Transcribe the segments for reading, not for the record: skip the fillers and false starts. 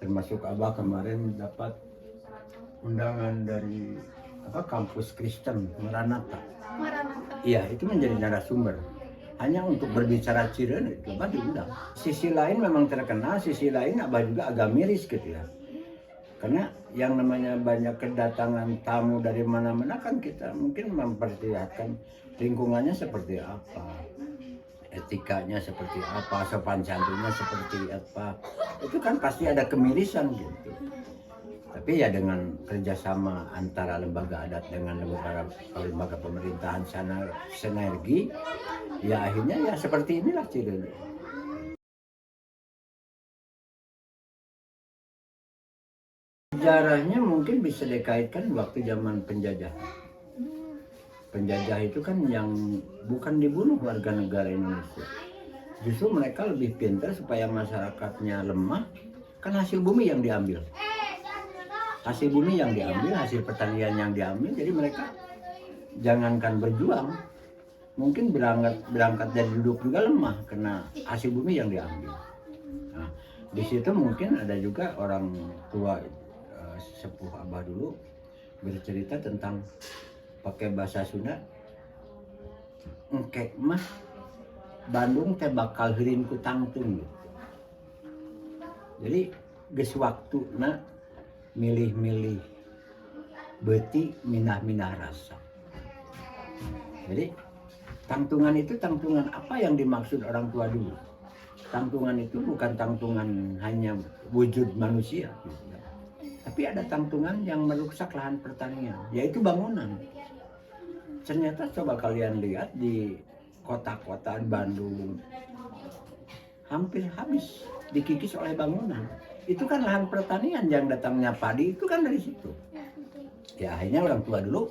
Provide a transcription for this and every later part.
termasuk Abah kemarin dapat undangan dari kampus Kristen Maranatha. Iya, itu menjadi narasumber. Hanya untuk berbicara Cireuneu itu Abah diundang. Sisi lain memang terkenal, sisi lain Abah juga agak miris gitu ya. Karena yang namanya banyak kedatangan tamu dari mana-mana kan kita mungkin memperlihatkan lingkungannya seperti apa, etikanya seperti apa, sopan santunnya seperti apa. Itu kan pasti ada kemirisan gitu. Tapi ya dengan kerjasama antara lembaga adat dengan lembaga pemerintahan sinergi, ya akhirnya ya seperti inilah Cireuneu. Sejarahnya mungkin bisa dikaitkan waktu zaman penjajah. Penjajah itu kan yang bukan dibunuh warga negara Indonesia. Justru mereka lebih pintar supaya masyarakatnya lemah, kan hasil bumi yang diambil. Hasil bumi yang diambil, hasil pertanian yang diambil, jadi mereka jangankan berjuang, mungkin berangkat dari duduk juga lemah karena hasil bumi yang diambil. Nah, di situ mungkin ada juga orang tua sepuh Abah dulu bercerita tentang pakai bahasa Sunda, engkek mah Bandung teh bakal heureun ku tangtung gitu. Jadi geus waktuna milih-milih beuti minah-minah rasa. Jadi tangtungan itu tangtungan apa yang dimaksud orang tua dulu? Tangtungan itu bukan tangtungan hanya wujud manusia gitu. Tapi ada tangtungan yang merusak lahan pertanian, yaitu bangunan. Ternyata coba kalian lihat di kota-kota Bandung hampir habis dikikis oleh bangunan. Itu kan lahan pertanian yang datangnya padi itu kan dari situ. Ya akhirnya orang tua dulu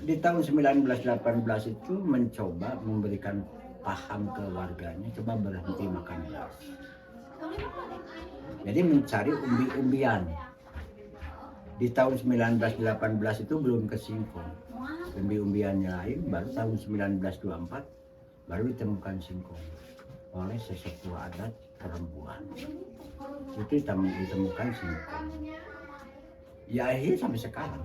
di tahun 1918 itu mencoba memberikan paham ke warganya, coba berhenti makan beras. Jadi mencari umbi-umbian. Di tahun 1918 itu belum ke singkong. Umbi-umbiannya lain, baru tahun 1924 baru ditemukan singkong oleh sesepuh adat perempuan. Itu ditemukan singkong. Ya akhirnya sampai sekarang.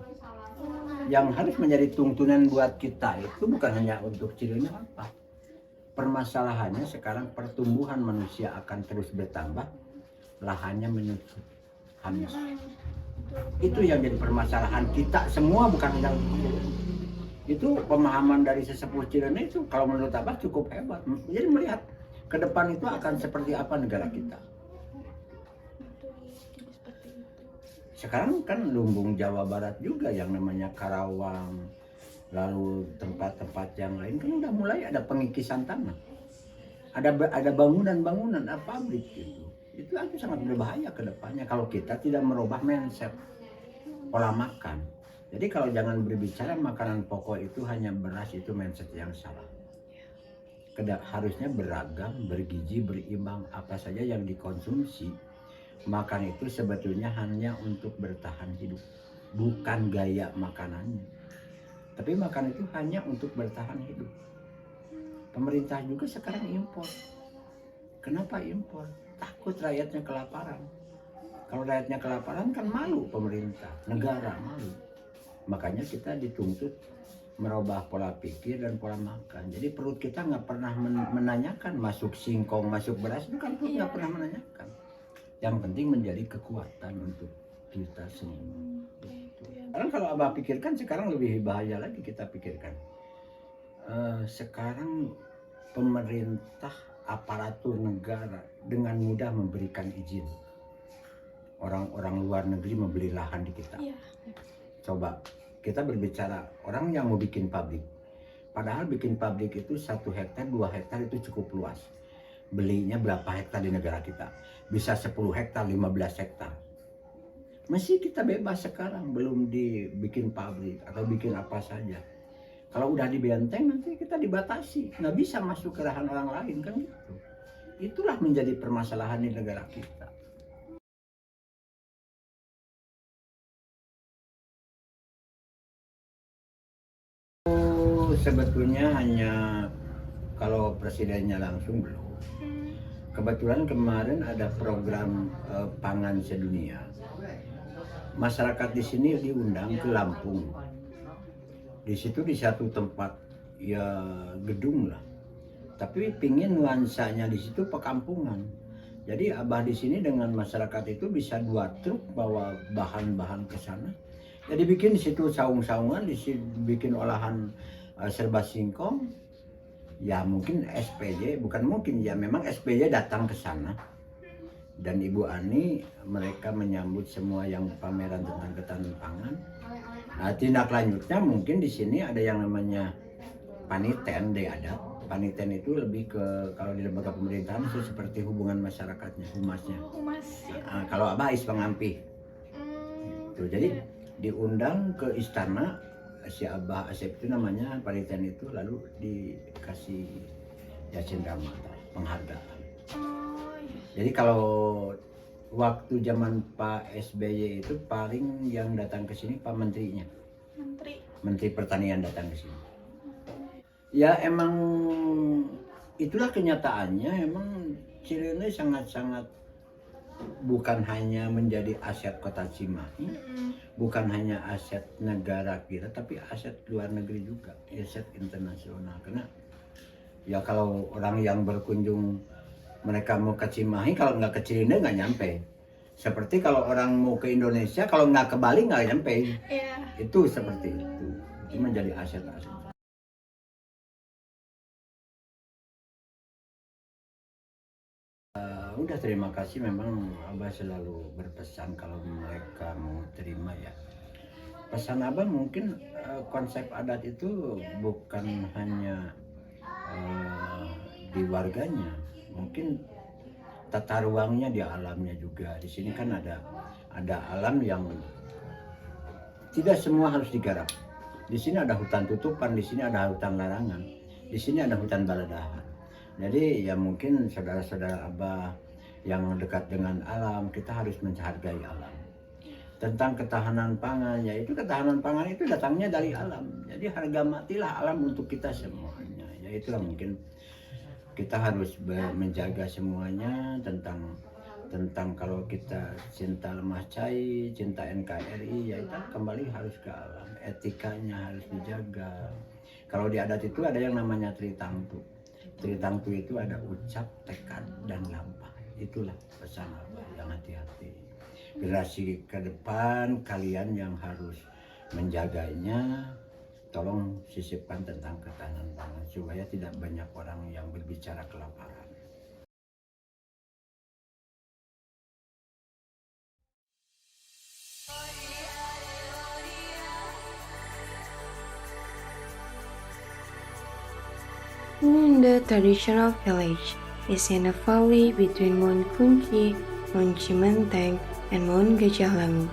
Yang harus menjadi tuntunan buat kita itu bukan hanya untuk Cireuneu apa. Permasalahannya sekarang pertumbuhan manusia akan terus bertambah, lahannya menyusut, habis. Itu yang jadi permasalahan kita semua, bukan hanya itu. Pemahaman dari sesepuh Cireuneu itu kalau menurut Abah cukup hebat. Jadi melihat ke depan itu akan seperti apa negara kita. Sekarang kan lumbung Jawa Barat juga yang namanya Karawang, lalu tempat-tempat yang lain kan udah mulai ada pengikisan tanah. Ada bangunan-bangunan, ada pabrik gitu. Itu akan sangat berbahaya ke depannya kalau kita tidak merubah mindset pola makan. Jadi kalau jangan berbicara makanan pokok itu hanya beras, itu mindset yang salah. Harusnya beragam, bergizi, berimbang. Apa saja yang dikonsumsi, makan itu sebetulnya hanya untuk bertahan hidup, bukan gaya makanannya. Tapi makan itu hanya untuk bertahan hidup. Pemerintah juga sekarang impor. Kenapa impor? Takut rakyatnya kelaparan. Kalau rakyatnya kelaparan kan malu pemerintah, negara malu. Makanya kita dituntut merubah pola pikir dan pola makan. Jadi perut kita nggak pernah menanyakan masuk singkong, masuk beras, itu kan perut nggak pernah menanyakan. Yang penting menjadi kekuatan untuk kita semua. Sekarang kalau Abah pikirkan sekarang lebih bahaya lagi kita pikirkan. Sekarang pemerintah, aparatur negara dengan mudah memberikan izin orang-orang luar negeri membeli lahan di kita. Coba kita berbicara orang yang mau bikin pabrik. Padahal bikin pabrik itu 1 hektar, 2 hektar itu cukup luas. Belinya berapa hektar di negara kita? Bisa 10 hektar, 15 hektar. Masih kita bebas sekarang, belum dibikin pabrik atau bikin apa saja. Kalau udah di benteng nanti kita dibatasi, nggak bisa masuk ke lahan orang lain kan gitu. Itulah menjadi permasalahan di negara kita. Sebetulnya hanya kalau presidennya langsung belum. kebetulan kemarin ada program pangan sedunia. Masyarakat di sini diundang ke Lampung. Di situ di satu tempat ya gedung lah. Tapi pingin nuansanya di situ pekampungan. Jadi abah di sini dengan masyarakat itu bisa 2 truk bawa bahan-bahan ke sana. Jadi bikin di situ saung-saungan, dibikin olahan serba singkong. Ya mungkin SPY, bukan mungkin ya memang SPY datang ke sana. Dan Ibu Ani mereka menyambut semua yang pameran tentang ketahanan pangan. Nah, tindak lanjutnya mungkin di sini ada yang namanya paniten deh ada. Paniten itu lebih ke kalau di lembaga pemerintahan itu seperti hubungan masyarakatnya, humasnya. Humas. Nah, kalau Abah is pengampi. Gitu. Jadi diundang ke istana si Abah Asep itu namanya paniten itu, lalu dikasih ya cendramata penghargaan. Jadi kalau waktu zaman Pak SBY itu paling yang datang ke sini Pak Menterinya. Menteri Pertanian datang ke sini. Ya emang itulah kenyataannya, emang Cileuneu sangat-sangat bukan hanya menjadi aset kota Cimahi, bukan hanya aset negara kita, tapi aset luar negeri juga, aset internasional. Karena ya kalau orang yang berkunjung mereka mau ke Cimahi, kalau nggak ke Cileuneu nggak nyampe. Seperti kalau orang mau ke Indonesia, kalau nggak ke Bali nggak nyampe. Itu seperti itu. Itu menjadi aset-aset. Udah terima kasih, memang Abah selalu berpesan kalau mereka mau terima ya. Pesan Abah mungkin konsep adat itu bukan hanya di warganya, mungkin tata ruangnya di alamnya juga. Di sini kan ada alam yang tidak semua harus digarap. Di sini ada hutan tutupan, di sini ada hutan larangan, di sini ada hutan baladahan. Jadi ya mungkin saudara-saudara Abah yang dekat dengan alam, kita harus menghargai alam. Tentang ketahanan pangan, yaitu ketahanan pangan itu datangnya dari alam. Jadi harga matilah alam untuk kita semuanya. Ya itulah mungkin kita harus menjaga semuanya tentang kalau kita cinta lemah cai, cinta NKRI, ya itu kembali harus ke alam. Etikanya harus dijaga. Kalau di adat itu ada yang namanya tritangtu. Tritangtu itu ada ucap, tekad, dan lampah. Itulah pesan Abah, yang hati-hati. Generasi ke depan kalian yang harus menjaganya, tolong sisipkan tentang ketahanan pangan supaya tidak banyak orang yang berbicara kelaparan. The traditional village is in a valley between Mount Kunci, Mount Cimenteng, and Mount Gajah Langu.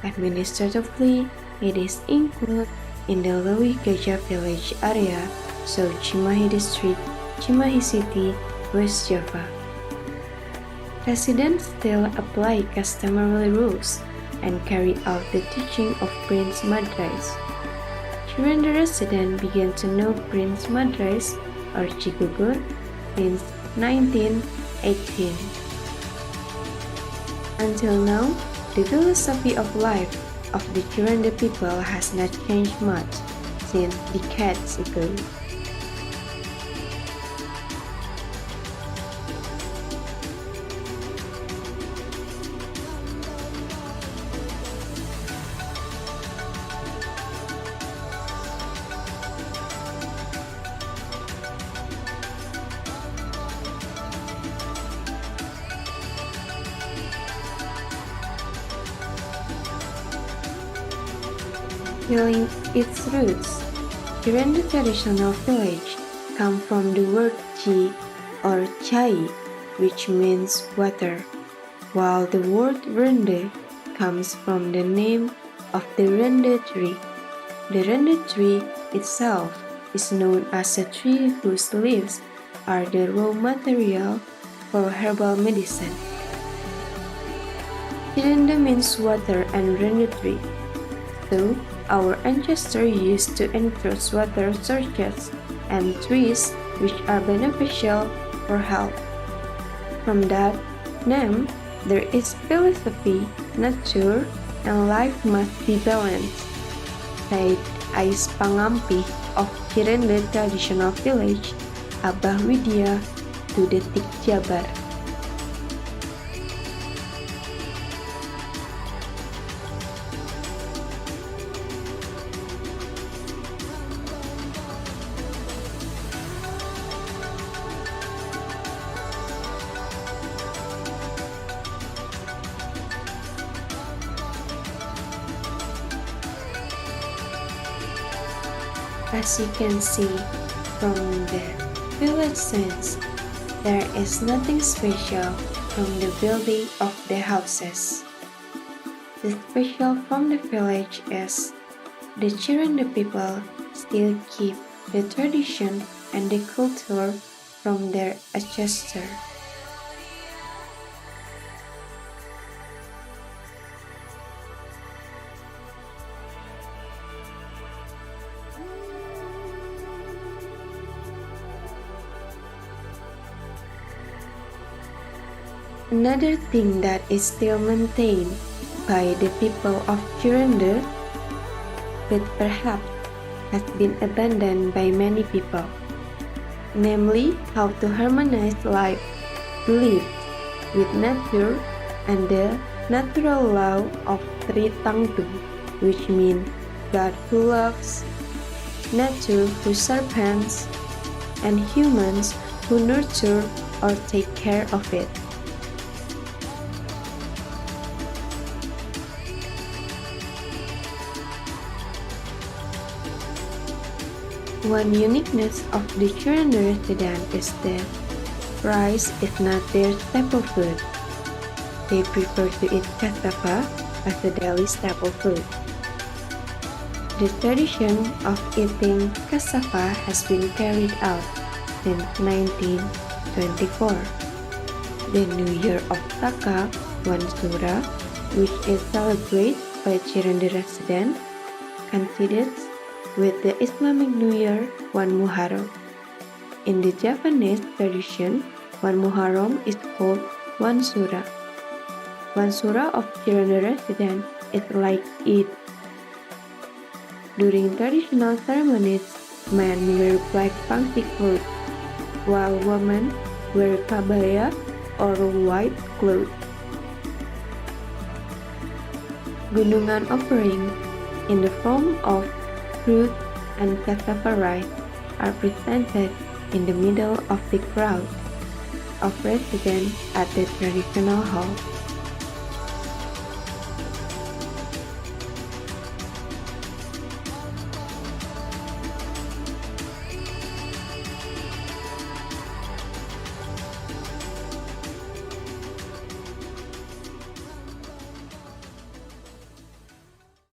Administratively, it is included in the Lewi Gajah Village area, so Cimahi District, Cimahi City, West Java. Residents still apply customary rules and carry out the teaching of Prince Madrais. Children the resident began to know Prince Madrais or Cigugur since 1918. Until now, the philosophy of life of the Kiranda people has not changed much since decades ago. Feeling its roots, Kiranda traditional village come from the word Ci or Chai, which means water, while the word Rende comes from the name of the Rende tree. The Rende tree itself is known as a tree whose leaves are the raw material for herbal medicine. Kiranda means water and Rende tree. So, our ancestors used to encroach water sources and trees which are beneficial for health. from that name, there is philosophy, nature, and life must be balanced, said Ais Pangampih of Cirende Traditional Village, Abah Widya, to Detik Jabar. As you can see from the village scenes, there is nothing special from the building of the houses. The special from the village is the Cirende people still keep the tradition and the culture from their ancestors. Another thing that is still maintained by the people of Cirende, but perhaps has been abandoned by many people, namely how to harmonize life with nature and the natural law of Tri Tangtu, which means God who loves, nature who serves, and humans who nurture or take care of it. One uniqueness of the Cirende resident is that rice is not their staple food. They prefer to eat cassava as a daily staple food. The tradition of eating cassava has been carried out since 1924. The New Year of Saka, Wansura, which is celebrated by Cirende residents, coincides with the Islamic New Year, Wan Muharram. In the Javanese tradition, Wan Muharram is called Wansura. Wansura of Cirende residents is like Eid. During traditional ceremonies, men wear black pangsi clothes, while women wear kabaya or white clothes. Gunungan offering in the form of fruit and cassava rice are presented in the middle of the crowd of residents at the traditional hall.